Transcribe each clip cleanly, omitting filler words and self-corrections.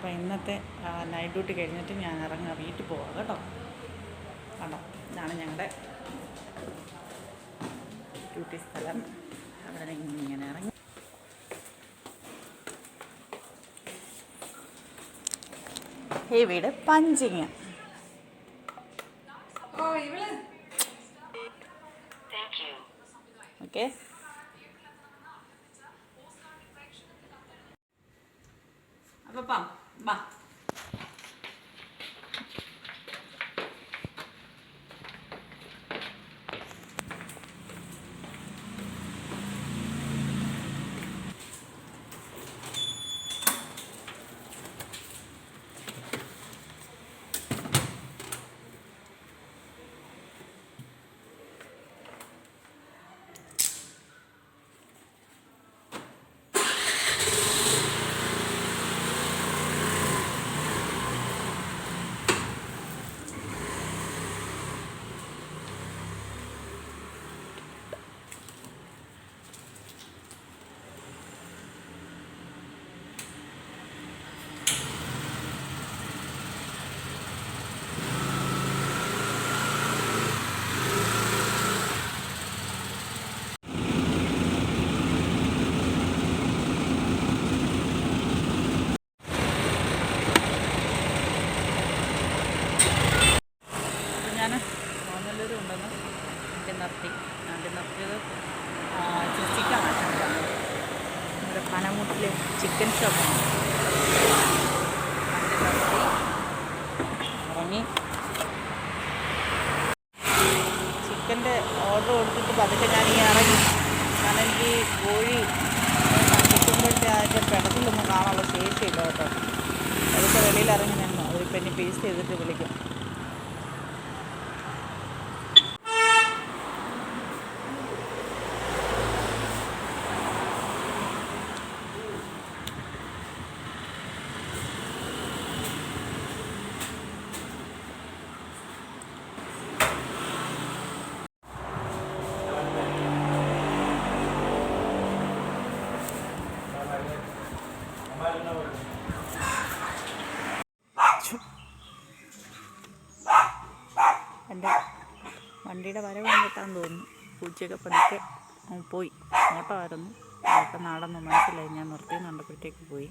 അപ്പോൾ ഇന്നത്തെ night duty കഴിഞ്ഞിട്ട് ഞാൻ ഇറങ്ങുക, വീട്ടിൽ പോവാം കേട്ടോ. കണ്ടോ, ഇതാണ് ഞങ്ങളുടെ ഡ്യൂട്ടി സ്ഥലം. അവിടെ ഇങ്ങനെ ഇറങ്ങി ഈ വീട് പഞ്ചിങ്. ഓക്കെ, അപ്പോൾ ബാ. നിർത്തിയത് ചിക്കൻ വാങ്ങാൻ നമ്മുടെ പനമുട്ടിൽ ചിക്കൻ ഷോപ്പാണ്. ഇറങ്ങി ചിക്കൻ്റെ ഓർഡർ കൊടുത്തിട്ട് പതുക്കെ ഞാനിങ്ങനെ ഇറങ്ങി. കാരണം എനിക്ക് കോഴി കിട്ടുമ്പോഴത്തെ അതിൻ്റെ പിടത്തിലൊന്നും കാണാനുള്ള ശേഷിയില്ല കേട്ടോ. അതൊക്കെ വെളിയിൽ ഇറങ്ങി നിന്നു. അവരിപ്പോൾ എന്നെ പേസ്റ്റ് ചെയ്തിട്ട് വിളിക്കും. എൻ്റെ വണ്ടിയുടെ വരവ് കണ്ടിട്ടാന്ന് തോന്നുന്നു. പൂച്ചയൊക്കെ പതുക്കെ പോയി. ഓട്ടമായിരുന്നു, ഓട്ടം നാടൊന്നും മനസ്സിലായി. ഞാൻ നിർത്തിയെന്ന് കണ്ടപ്പോഴത്തേക്ക് പോയി.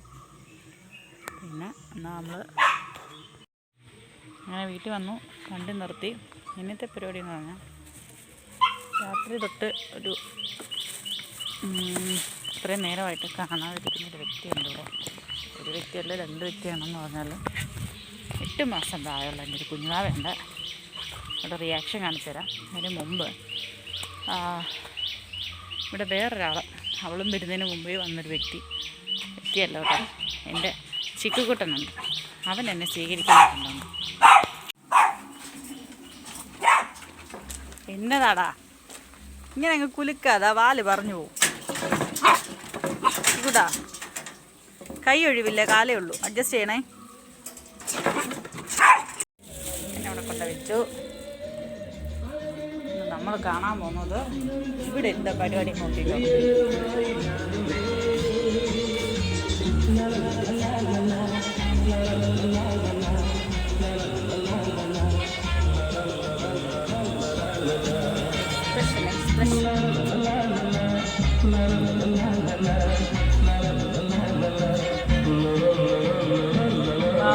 പിന്നെ എന്നാൽ നമ്മൾ അങ്ങനെ വീട്ടിൽ വന്നു, വണ്ടി നിർത്തി. ഇന്നത്തെ പരിപാടി എന്ന് പറഞ്ഞാൽ രാത്രി തൊട്ട് ഒരു ഇത്രയും നേരമായിട്ട് കാണാതിരിക്കുന്നൊരു വ്യക്തിയുണ്ട് ഇവിടെ. ഒരു വ്യക്തിയല്ല, 2 വ്യക്തിയാണെന്ന് പറഞ്ഞാൽ 8 മാസം പ്രായമുള്ള എൻ്റെ ഒരു കുഞ്ഞുവാവുണ്ട്. അവിടെ റിയാക്ഷൻ കാണിച്ചു തരാം. അതിന് മുമ്പ് ഇവിടെ വേറൊരാൾ, അവളും വരുന്നതിന് മുമ്പേ വന്നൊരു വ്യക്തിയല്ല കേട്ടോ, എൻ്റെ ചിക്കുക്കുട്ടനുണ്ട്. അവൻ എന്നെ സ്വീകരിക്കുന്നുണ്ടെന്ന്. എന്നതാടാ ഇങ്ങനെ അങ്ങ് കുലുക്കാതാ, വാല് പറഞ്ഞു പോവും. കൂടാ കൈ ഒഴിവില്ല, കാലേ ഉള്ളൂ, അഡ്ജസ്റ്റ് ചെയ്യണേ. എന്നെ അവിടെ കൊണ്ട് വെച്ചു. നമ്മൾ കാണാൻ പോകുന്നത് ഇവിടെ എന്താ പരിപാടി നോക്കിക്കോ.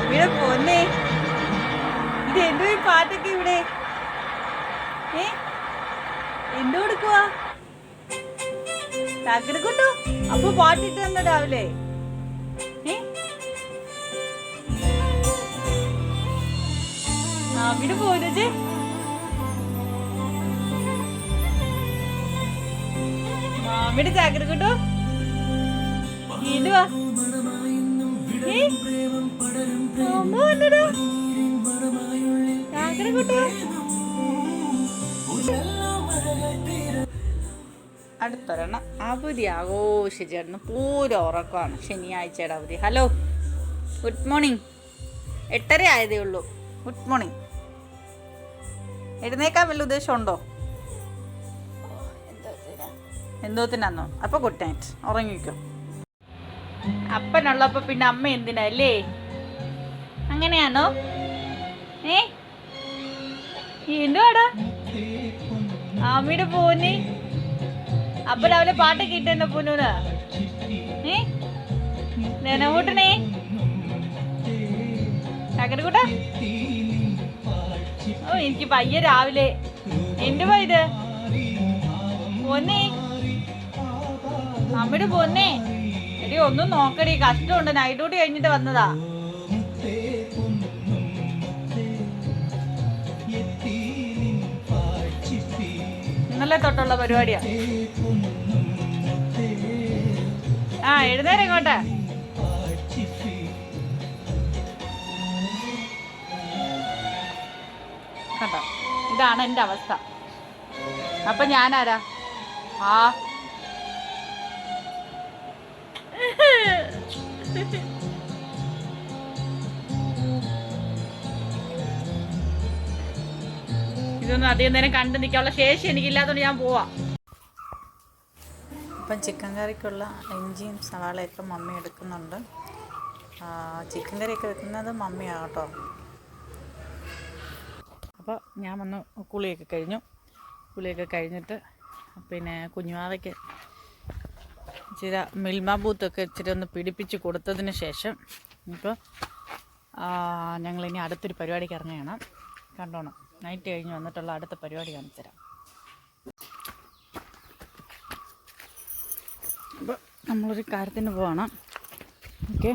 ഇവിടെ പോന്നേ, ഇത് എന്തോ ഈ പാട്ടൊക്കെ ഇവിടെ എന്തോ കൊടുക്കുവാ തകർക്കൊണ്ടു. അപ്പൊ പാട്ടിട്ട് തന്ന രാവിലെ അവിടെ പോരുത്. മാമിയുടെ ചാക്കരക്കൊണ്ടു ഇടുവാ ചാക്കരക്കൊണ്ടു. അടുത്തൊരെണ്ണം അവധി ആഘോഷിച്ചിരുന്നു. പൂരം ഉറക്കമാണ്, ശനിയാഴ്ചയുടെ അവധി. Hello, good morning. 8:30 ആയതേ ഉള്ളൂ. Good morning. എഴുന്നേക്കാൻ വല്ല ഉദ്ദേശമുണ്ടോ? എന്തോത്തിനാന്നോ? അപ്പോൾ ഗുഡ് നൈറ്റ്, ഉറങ്ങിക്കോ. അപ്പനുള്ളപ്പോൾ പിന്നെ അമ്മ എന്തിനാ അല്ലേ? അങ്ങനെയാണോ? എന്തുവാടാ അമ്മയുടെ പോന്നി? അപ്പൊ രാവിലെ പാട്ടൊക്കെ ഇട്ടെന്നെ പൊന്നൂന്. കൂട്ടണേ ചക്കരക്കൂട്ട. ഓ എനിക്ക് പയ്യ രാവിലെ എന്റെ ഇത് പൊന്നേ അമ്മയുടെ പൊന്നേ. എടി ഒന്നും നോക്കടി, കഷ്ടമുണ്ട്. നൈറ്റ് ഡ്യൂട്ടി കഴിഞ്ഞിട്ട് വന്നതാ. ഇന്നലെ തൊട്ടുള്ള പരിപാടിയാ. എഴുന്നേരം ഇങ്ങോട്ടെ. കണ്ടോ, ഇതാണ് എൻ്റെ അവസ്ഥ. അപ്പൊ ഞാനാരാ? ഇതൊന്നും അധികം നേരം കണ്ടു നിൽക്കാനുള്ള ശേഷി എനിക്കില്ലാത്തതുകൊണ്ട് ഞാൻ പോവാ. ഇപ്പം ചിക്കൻ കറിക്കുള്ള ഇഞ്ചിയും സവാളയൊക്കെ മമ്മി എടുക്കുന്നുണ്ട്. ചിക്കൻ കറിയൊക്കെ വെക്കുന്നത് മമ്മിയാണ് കേട്ടോ. അപ്പോൾ ഞാൻ വന്ന് കുളിയൊക്കെ കഴിഞ്ഞിട്ട് പിന്നെ കുഞ്ഞുമാവയ്ക്ക് ഇച്ചിരി മിൽമ ബൂത്തൊക്കെ ഇച്ചിരി ഒന്ന് പിടിപ്പിച്ച് കൊടുത്തതിന് ശേഷം ഇപ്പോൾ ഞങ്ങളിനി അടുത്തൊരു പരിപാടിക്ക് ഇറങ്ങുകയാണ്. കണ്ടോണം, നൈറ്റ് കഴിഞ്ഞ് വന്നിട്ടുള്ള അടുത്ത പരിപാടി കാണിച്ചു തരാം. അപ്പോൾ നമ്മളൊരു കാര്യത്തിന് പോകണം. ഓക്കെ,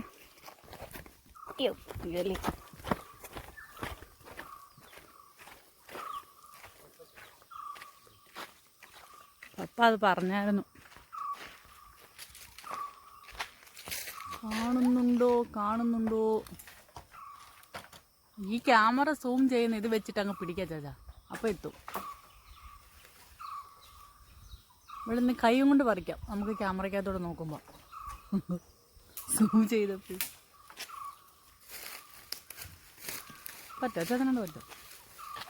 പപ്പ അത് പറഞ്ഞായിരുന്നു. കാണുന്നുണ്ടോ? ഈ ക്യാമറ സൂം ചെയ്യുന്ന ഇത് വെച്ചിട്ട് അങ്ങ് പിടിക്കാം ചേച്ചാ, അപ്പോൾ എത്തും. ഇവിടെ നിന്ന് കൈ കൊണ്ട് പറിക്കാം നമുക്ക് ക്യാമറയ്ക്കകത്തോടെ നോക്കുമ്പോൾ. സൂം ചെയ്തപ്പോൾ പറ്റും, ചേട്ടനോട് പറ്റും.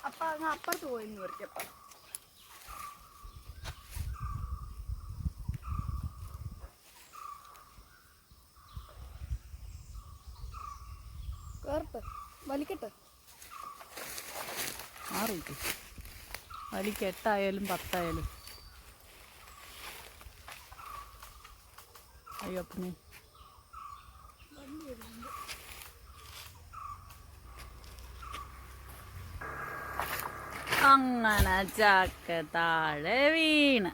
അപ്പം അങ്ങ് അപ്പുറത്ത് പോയി പറിക്കാം. വലിക്കട്ടെ, 6 വലിക്ക്, 8 ആയാലും 10 ആയാലും. അയ്യോ പിന്നെ അങ്ങനെ ചക്ക താഴെ വീണ്.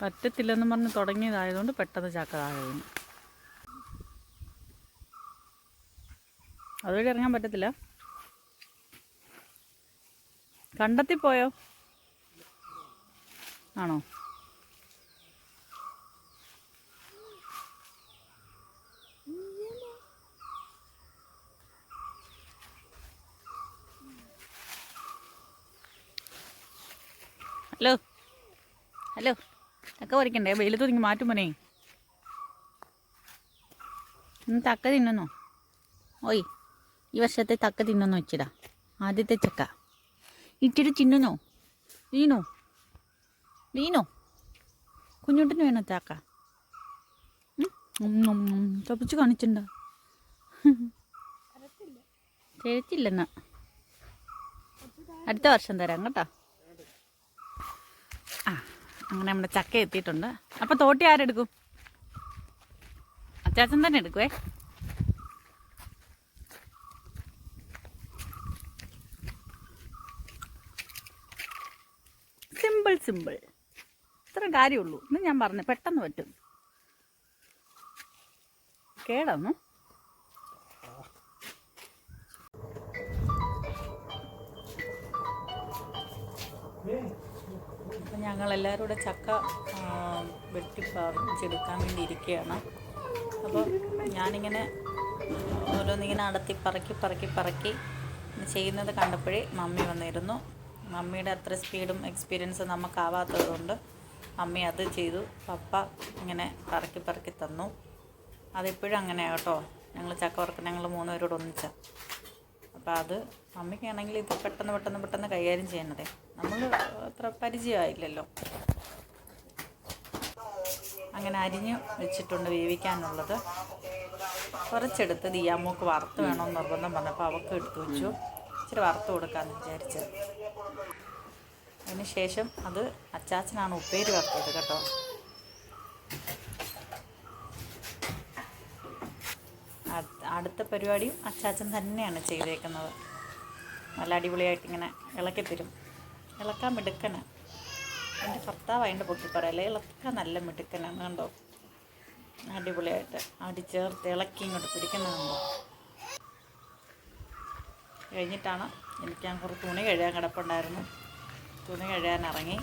പറ്റത്തില്ലെന്ന് പറഞ്ഞ് തുടങ്ങിയതായതുകൊണ്ട് പെട്ടെന്ന് ചക്ക താഴെ വീണ്. അതുവഴി ഇറങ്ങാൻ പറ്റത്തില്ല. കണ്ടെത്തി പോയോ? ആണോ? ഹലോ ചക്ക പറിക്കണ്ടേ? വെയിലത്ത് നിങ്ങൾ മാറ്റും പോനെ. ചക്ക തിന്നണോ? ഓയ്, ഈ വർഷത്തെ ചക്ക തിന്നണോ? ഇച്ചിടാ ആദ്യത്തെ ചക്ക ഇച്ചിരി തിന്നണോ? വീണോ? കുഞ്ഞുട്ടിന് വേണോ ചക്ക? ചപ്പിച്ച് കാണിച്ചിട്ടുണ്ടോ? ചേച്ചില്ലെന്നാ, അടുത്ത വർഷം തരാം കേട്ടോ. അങ്ങനെ നമ്മുടെ ചക്ക എത്തിയിട്ടുണ്ട്. അപ്പം തോട്ടി ആരെടുക്കും? അച്ചാച്ചൻ തന്നെ എടുക്കുവേ. സിമ്പിൾ ഇത്ര കാര്യമുള്ളൂ എന്ന് ഞാൻ പറഞ്ഞു. പെട്ടെന്ന് പറ്റും. കേടാന്നു. അപ്പം ഞങ്ങളെല്ലാവരും കൂടെ ചക്ക വെട്ടി പറിച്ചെടുക്കാൻ വേണ്ടി ഇരിക്കുകയാണ്. അപ്പോൾ ഞാനിങ്ങനെ ഓരോന്നിങ്ങനെ അടത്തി പറക്കി ചെയ്യുന്നത് കണ്ടപ്പോഴേ മമ്മി വന്നിരുന്നു. മമ്മിയുടെ അത്ര സ്പീഡും എക്സ്പീരിയൻസും നമുക്കാവാത്തതുകൊണ്ട് മമ്മി അത് ചെയ്തു. പപ്പ ഇങ്ങനെ പറക്കി തന്നു. അതെപ്പോഴും അങ്ങനെയാണ് കേട്ടോ. ഞങ്ങൾ ചക്ക വറുക്കുന്ന ഞങ്ങൾ 3 പേരോട് ഒന്നിച്ചാണ്. അപ്പോൾ അത് മമ്മിക്കാണെങ്കിൽ ഇത് പെട്ടെന്ന് കൈകാര്യം ചെയ്യുന്നതേ നമ്മൾ അത്ര പരിചയമായില്ലല്ലോ. അങ്ങനെ അരിഞ്ഞ് വെച്ചിട്ടുണ്ട് വേവിക്കാനുള്ളത്. കുറച്ചെടുത്ത് ദിയാമ്മൂക്ക് വറുത്ത് വേണമെന്ന് നിർബന്ധം പറഞ്ഞപ്പോൾ അവൾക്ക് എടുത്തു വെച്ചു. ഇച്ചിരി വറുത്ത് കൊടുക്കാമെന്ന് വിചാരിച്ചത്. അതിന് ശേഷം അത് അച്ചാച്ചനാണ് ഉപ്പേരി വറുത്തത് കേട്ടോ. അടുത്ത പരിപാടിയും അച്ചാച്ചൻ തന്നെയാണ് ചെയ്തേക്കുന്നത്. നല്ല അടിപൊളിയായിട്ടിങ്ങനെ ഇളക്കിത്തരും. ഇളക്കാൻ മിടുക്കനാണ് എൻ്റെ ഭർത്താവ്. അതിൻ്റെ പൊക്കി പറയല്ലേ, ഇളക്കാൻ നല്ല മിടുക്കനാണ് കണ്ടോ. അടിപൊളിയായിട്ട് ചേർത്ത് ഇളക്കി ഇങ്ങോട്ട് പിടിക്കുന്നതുണ്ടോ. കഴിഞ്ഞിട്ടാണ് എനിക്ക് കുറച്ച് തുണി കഴുകാൻ കിടപ്പുണ്ടായിരുന്നു. തുണി കഴുകാൻ ഇറങ്ങി.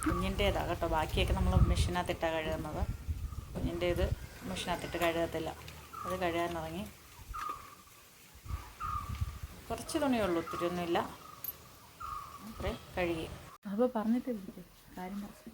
കുഞ്ഞിൻ്റേതാണ് കേട്ടോ. ബാക്കിയൊക്കെ നമ്മൾ മെഷീനകത്തിട്ടാണ് കഴുകുന്നത്. കുഞ്ഞിൻ്റെ ഇത് മെഷീനകത്തിട്ട് കഴുകത്തില്ല. അത് കഴുകാൻ ഇറങ്ങി. കുറച്ച് തുണിയുള്ളൂ, ഒത്തിരി ഒന്നുമില്ല. അത്രയും കഴുകി. അപ്പോൾ പറഞ്ഞിട്ട് കാര്യം പറഞ്ഞു.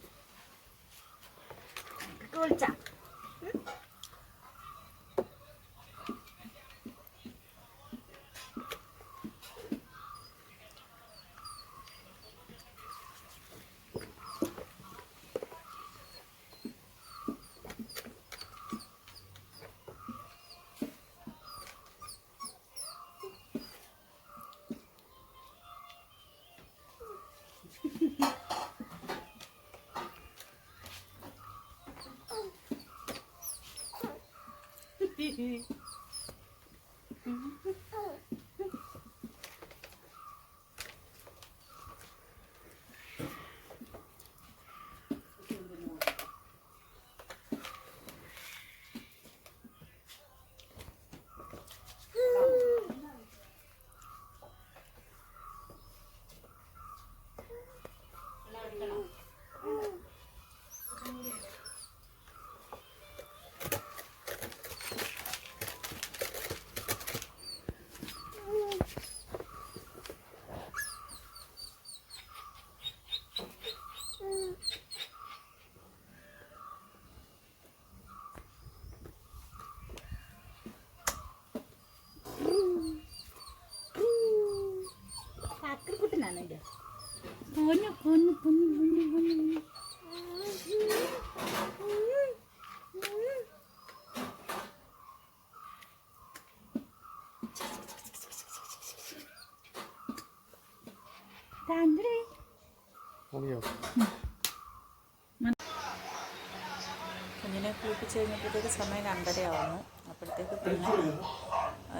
കുഞ്ഞിനെ കുളിപ്പിച്ച് കഴിഞ്ഞപ്പോഴത്തേക്ക് സമയം 2:30 ആവുന്നു. അപ്പോഴത്തേക്ക് പിന്നെ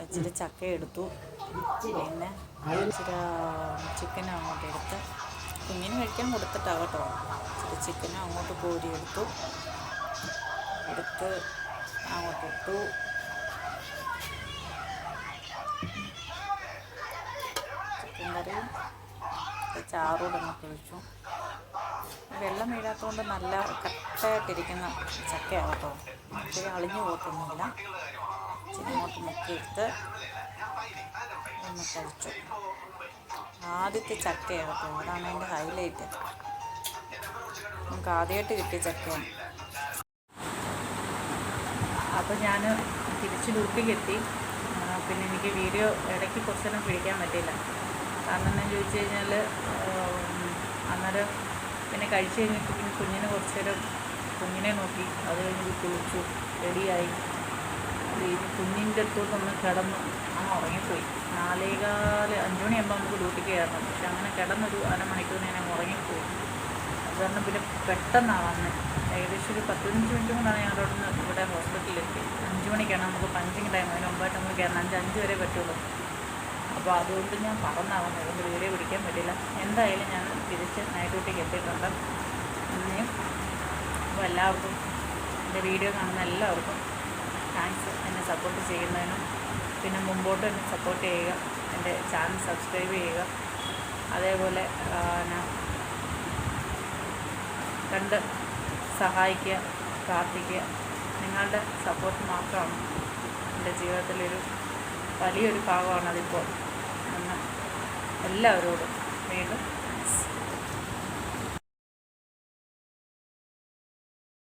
ഇച്ചിരി ചക്ക എടുത്തു. പിന്നെ ഇച്ചിരി ചിക്കനും അങ്ങോട്ട് എടുത്ത് കുഞ്ഞിന് കഴിക്കാൻ കൊടുത്തിട്ടാണ് കേട്ടോ. ഇച്ചിരി ചിക്കനും അങ്ങോട്ട് കോരി എടുത്ത് അങ്ങോട്ട് ഇട്ടു. ചിക്കൻ കറിയും ചാറൂടെ അങ്ങോട്ട് ഒഴിച്ചു. വെള്ളം വീഴാത്തതുകൊണ്ട് നല്ല കട്ടയായിട്ടിരിക്കുന്ന ചക്കയാണ് കേട്ടോ. ഇച്ചിരി അളിഞ്ഞു പോത്തൊന്നുമില്ല. ഇച്ചിരി അങ്ങോട്ട് മുക്കിയെടുത്ത് ഒന്ന് കഴിച്ചു. ആദ്യത്തെ ചക്കയാണ് കേട്ടോ. അതാണ് അതിൻ്റെ ഹൈലൈറ്റ്. നമുക്ക് ആദ്യമായിട്ട് കിട്ടിയ ചക്കയാണ്. അപ്പോൾ ഞാൻ തിരിച്ച് ഡ്യൂട്ടിക്കെത്തി. പിന്നെ എനിക്ക് വീഡിയോ ഇടയ്ക്ക് കുറച്ച് നേരം പിടിക്കാൻ പറ്റിയില്ല. കാരണം എന്താണെന്ന് ചോദിച്ചു കഴിഞ്ഞാൽ അന്നേരം പിന്നെ കഴിച്ച് കഴിഞ്ഞിട്ട് പിന്നെ കുഞ്ഞിനെ കുറച്ച് നേരം കുഞ്ഞിനെ നോക്കി. അത് കഴിഞ്ഞ് കുളിച്ചു റെഡിയായി. അത് കഴിഞ്ഞ് കുഞ്ഞിൻ്റെ അടുത്തോട്ടൊന്ന് കിടന്ന് ഉറങ്ങിപ്പോയി. 4:15 5 മണിയാകുമ്പോൾ നമുക്ക് ഡ്യൂട്ടിക്ക് കയറണം. പക്ഷെ അങ്ങനെ കിടന്നൊരു അരമണിക്കൂർ ഞാൻ ഉറങ്ങിപ്പോയി. അത് കാരണം പിന്നെ പെട്ടെന്നാണ് വന്നത്. ഏകദേശം ഒരു 10-15 മിനിറ്റ് കൊണ്ടാണ് ഞങ്ങളുടെ അവിടെ നിന്ന് ഇവിടെ ഹോസ്പിറ്റലിലെത്തി. 5 മണിക്കാണ് നമുക്ക് പഞ്ചിങ് ടൈം. അതിന് മുമ്പായിട്ട് നമുക്ക് കയറണം. 5 വരെ പറ്റുള്ളൂ. അപ്പോൾ അതുകൊണ്ട് ഞാൻ പറഞ്ഞാവുന്നത്. അതുകൊണ്ട് വീഡിയോ പിടിക്കാൻ പറ്റില്ല. എന്തായാലും ഞാൻ തിരിച്ച് നൈറ്റ് ഡ്യൂട്ടിക്ക് എത്തിയിട്ടുണ്ട്. അപ്പോൾ എല്ലാവർക്കും എൻ്റെ വീഡിയോ കാണുന്ന എല്ലാവർക്കും താങ്ക്സ്. എന്നെ സപ്പോർട്ട് ചെയ്യുന്നതിനും പിന്നെ മുമ്പോട്ട് എന്നെ സപ്പോർട്ട് ചെയ്യുക. എൻ്റെ ചാനൽ സബ്സ്ക്രൈബ് ചെയ്യുക. അതേപോലെ കണ്ട് സഹായിക്കുക, പ്രാർത്ഥിക്കുക. നിങ്ങളുടെ സപ്പോർട്ട് മാത്രമാണ് എൻ്റെ ജീവിതത്തിലൊരു വലിയൊരു ഭാഗമാണ് അതിപ്പോൾ എന്ന് എല്ലാവരോടും വീണ്ടും